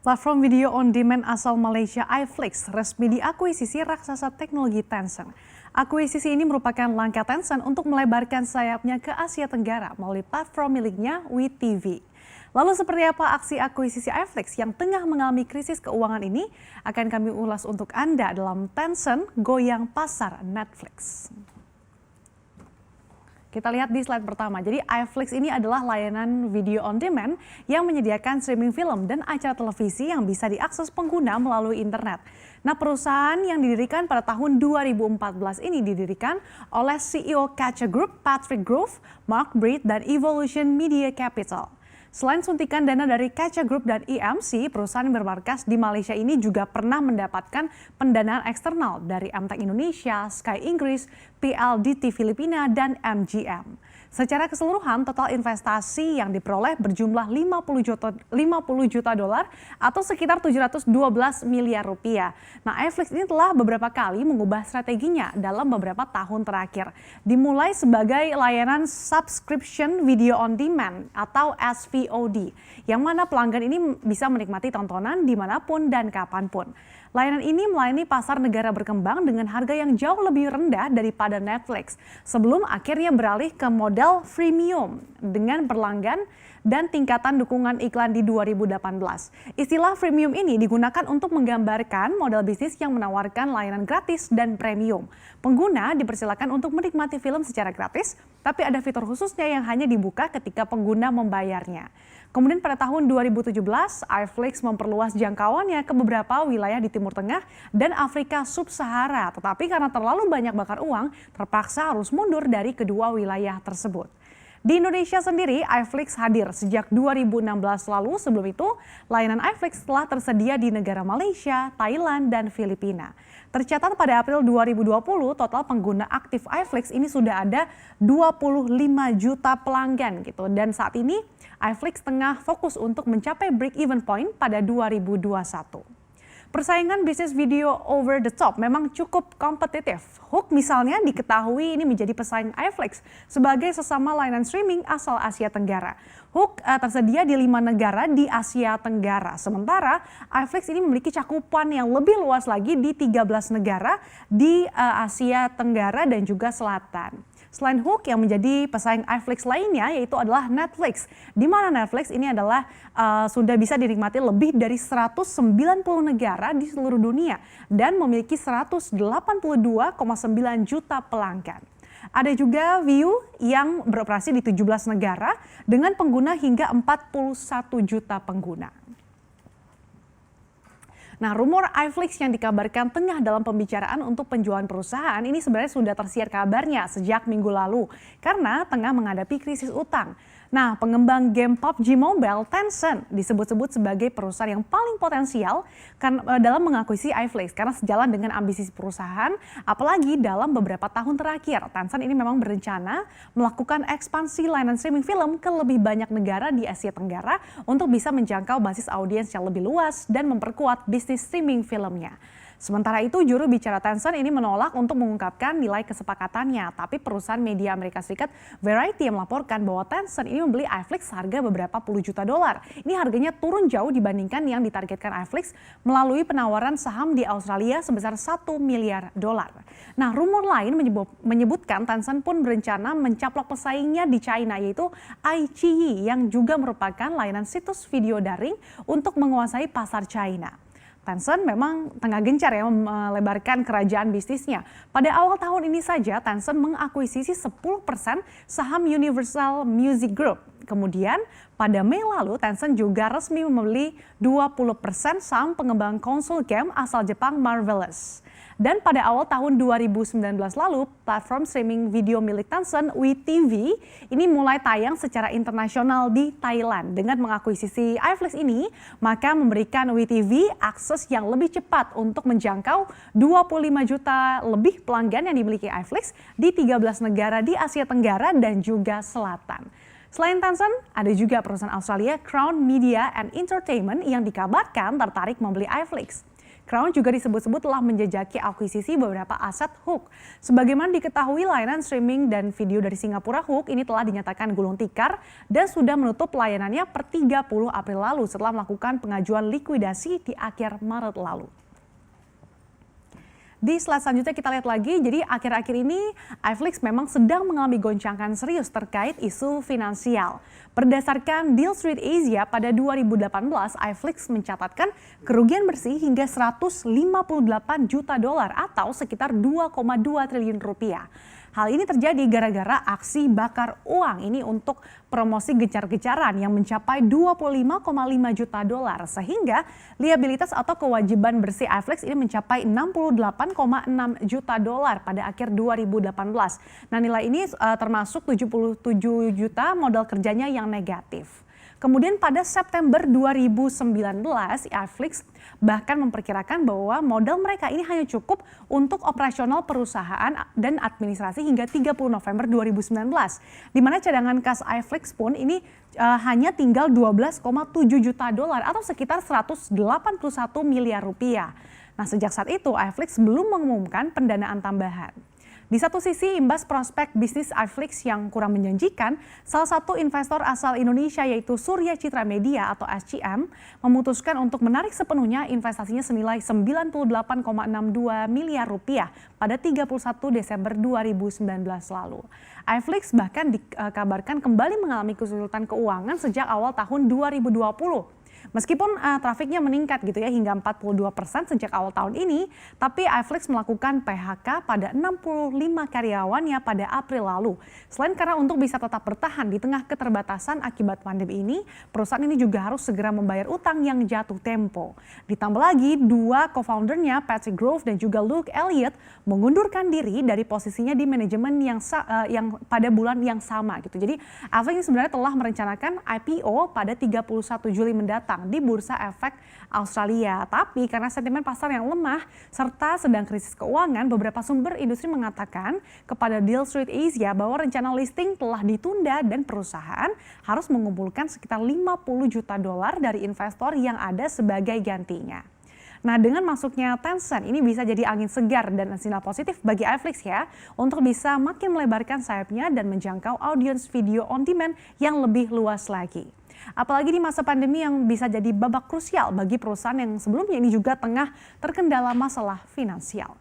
Platform video on demand asal Malaysia iFlix resmi diakuisisi raksasa teknologi Tencent. Akuisisi ini merupakan langkah Tencent untuk melebarkan sayapnya ke Asia Tenggara melalui platform miliknya WeTV. Lalu seperti apa aksi akuisisi iFlix yang tengah mengalami krisis keuangan ini? Akan kami ulas untuk Anda dalam Tencent goyang pasar Netflix. Kita lihat di slide pertama. Jadi iFlix ini adalah layanan video on demand yang menyediakan streaming film dan acara televisi yang bisa diakses pengguna melalui internet. Nah, perusahaan yang didirikan pada tahun 2014 ini didirikan oleh CEO Catcha Group, Patrick Grove, Mark Breed, dan Evolution Media Capital. Selain suntikan dana dari Catcha Group dan EMC, perusahaan yang bermarkas di Malaysia ini juga pernah mendapatkan pendanaan eksternal dari Emtek Indonesia, Sky Inggris, PLDT Filipina, dan MGM. Secara keseluruhan, total investasi yang diperoleh berjumlah 50 juta dolar atau sekitar 712 miliar rupiah. Nah, iFlix ini telah beberapa kali mengubah strateginya dalam beberapa tahun terakhir. Dimulai sebagai layanan subscription video on demand atau SVOD, yang mana pelanggan ini bisa menikmati tontonan dimanapun dan kapanpun. Layanan ini melayani pasar negara berkembang dengan harga yang jauh lebih rendah daripada Netflix, sebelum akhirnya beralih ke model freemium dengan berlangganan dan tingkatan dukungan iklan di 2018. Istilah freemium ini digunakan untuk menggambarkan model bisnis yang menawarkan layanan gratis dan premium. Pengguna dipersilakan untuk menikmati film secara gratis, tapi ada fitur khususnya yang hanya dibuka ketika pengguna membayarnya. Kemudian pada tahun 2017, iFlix memperluas jangkauannya ke beberapa wilayah di Timur Tengah dan Afrika Sub-Sahara. Tetapi karena terlalu banyak bakar uang, terpaksa harus mundur dari kedua wilayah tersebut. Di Indonesia sendiri, iFlix hadir sejak 2016 lalu. Sebelum itu, layanan iFlix telah tersedia di negara Malaysia, Thailand, dan Filipina. Tercatat pada April 2020, total pengguna aktif iFlix ini sudah ada 25 juta pelanggan gitu. Dan saat ini, iFlix tengah fokus untuk mencapai break-even point pada 2021. Persaingan bisnis video over the top memang cukup kompetitif. Hook misalnya diketahui ini menjadi pesaing iFlix sebagai sesama layanan streaming asal Asia Tenggara. Hook tersedia di 5 negara di Asia Tenggara. Sementara iFlix ini memiliki cakupan yang lebih luas lagi di 13 negara di Asia Tenggara dan juga Selatan. Selain Hook, yang menjadi pesaing iFlix lainnya yaitu adalah Netflix, di mana Netflix ini adalah sudah bisa dinikmati lebih dari 190 negara di seluruh dunia dan memiliki 182,9 juta pelanggan. Ada juga Viu yang beroperasi di 17 negara dengan pengguna hingga 41 juta pengguna. Nah, rumor iFlix yang dikabarkan tengah dalam pembicaraan untuk penjualan perusahaan ini sebenarnya sudah tersiar kabarnya sejak minggu lalu karena tengah menghadapi krisis utang. Nah, pengembang game PUBG Mobile Tencent disebut-sebut sebagai perusahaan yang paling potensial dalam mengakuisisi iFlix karena sejalan dengan ambisi perusahaan, apalagi dalam beberapa tahun terakhir. Tencent ini memang berencana melakukan ekspansi layanan streaming film ke lebih banyak negara di Asia Tenggara untuk bisa menjangkau basis audiens yang lebih luas dan memperkuat bisnis streaming filmnya. Sementara itu, juru bicara Tencent ini menolak untuk mengungkapkan nilai kesepakatannya. Tapi perusahaan media Amerika Serikat Variety melaporkan bahwa Tencent ini membeli iFlix harga beberapa puluh juta dolar. Ini harganya turun jauh dibandingkan yang ditargetkan iFlix melalui penawaran saham di Australia sebesar 1 miliar dolar. Nah, rumor lain menyebutkan Tencent pun berencana mencaplok pesaingnya di China yaitu iQIYI yang juga merupakan layanan situs video daring untuk menguasai pasar China. Tencent memang tengah gencar ya melebarkan kerajaan bisnisnya. Pada awal tahun ini saja Tencent mengakuisisi 10% saham Universal Music Group. Kemudian pada Mei lalu Tencent juga resmi membeli 20% saham pengembang konsol game asal Jepang Marvelous. Dan pada awal tahun 2019 lalu, platform streaming video milik Tencent, WeTV, ini mulai tayang secara internasional di Thailand. Dengan mengakuisisi iFlix ini, maka memberikan WeTV akses yang lebih cepat untuk menjangkau 25 juta lebih pelanggan yang dimiliki iFlix di 13 negara di Asia Tenggara dan juga Selatan. Selain Tencent, ada juga perusahaan Australia Crown Media and Entertainment yang dikabarkan tertarik membeli iFlix. Crown juga disebut-sebut telah menjajaki akuisisi beberapa aset HOOQ. Sebagaimana diketahui, layanan streaming dan video dari Singapura HOOQ ini telah dinyatakan gulung tikar dan sudah menutup layanannya per 30 April lalu setelah melakukan pengajuan likuidasi di akhir Maret lalu. Di slide selanjutnya kita lihat lagi, jadi akhir-akhir ini iFlix memang sedang mengalami goncangan serius terkait isu finansial. Berdasarkan Deal Street Asia pada 2018, iFlix mencatatkan kerugian bersih hingga 158 juta dolar atau sekitar 2,2 triliun rupiah. Hal ini terjadi gara-gara aksi bakar uang ini untuk promosi gencar-gencaran yang mencapai 25,5 juta dolar sehingga liabilitas atau kewajiban bersih iFlix ini mencapai 68,6 juta dolar pada akhir 2018. Nah, nilai ini termasuk 77 juta modal kerjanya yang negatif. Kemudian pada September 2019, iFlix bahkan memperkirakan bahwa modal mereka ini hanya cukup untuk operasional perusahaan dan administrasi hingga 30 November 2019. Di mana cadangan kas iFlix pun ini hanya tinggal 12,7 juta dolar atau sekitar 181 miliar rupiah. Nah, sejak saat itu iFlix belum mengumumkan pendanaan tambahan. Di satu sisi, imbas prospek bisnis iFlix yang kurang menjanjikan, salah satu investor asal Indonesia yaitu Surya Citra Media atau SCM memutuskan untuk menarik sepenuhnya investasinya senilai 98,62 miliar rupiah pada 31 Desember 2019 lalu. iFlix bahkan dikabarkan kembali mengalami kesulitan keuangan sejak awal tahun 2020. Meskipun trafiknya meningkat gitu ya hingga 42% sejak awal tahun ini, tapi iFlix melakukan PHK pada 65 karyawannya pada April lalu. Selain karena untuk bisa tetap bertahan di tengah keterbatasan akibat pandemi ini, perusahaan ini juga harus segera membayar utang yang jatuh tempo. Ditambah lagi, dua co-foundernya Patrick Grove dan juga Luke Elliott mengundurkan diri dari posisinya di manajemen yang pada bulan yang sama gitu. Jadi iFlix ini sebenarnya telah merencanakan IPO pada 31 Juli mendatang di Bursa Efek Australia. Tapi karena sentimen pasar yang lemah serta sedang krisis keuangan, beberapa sumber industri mengatakan kepada Deal Street Asia bahwa rencana listing telah ditunda dan perusahaan harus mengumpulkan sekitar 50 juta dolar dari investor yang ada sebagai gantinya. Nah, dengan masuknya Tencent ini bisa jadi angin segar dan sinyal positif bagi iFlix ya untuk bisa makin melebarkan sayapnya dan menjangkau audiens video on demand yang lebih luas lagi. Apalagi di masa pandemi yang bisa jadi babak krusial bagi perusahaan yang sebelumnya ini juga tengah terkendala masalah finansial.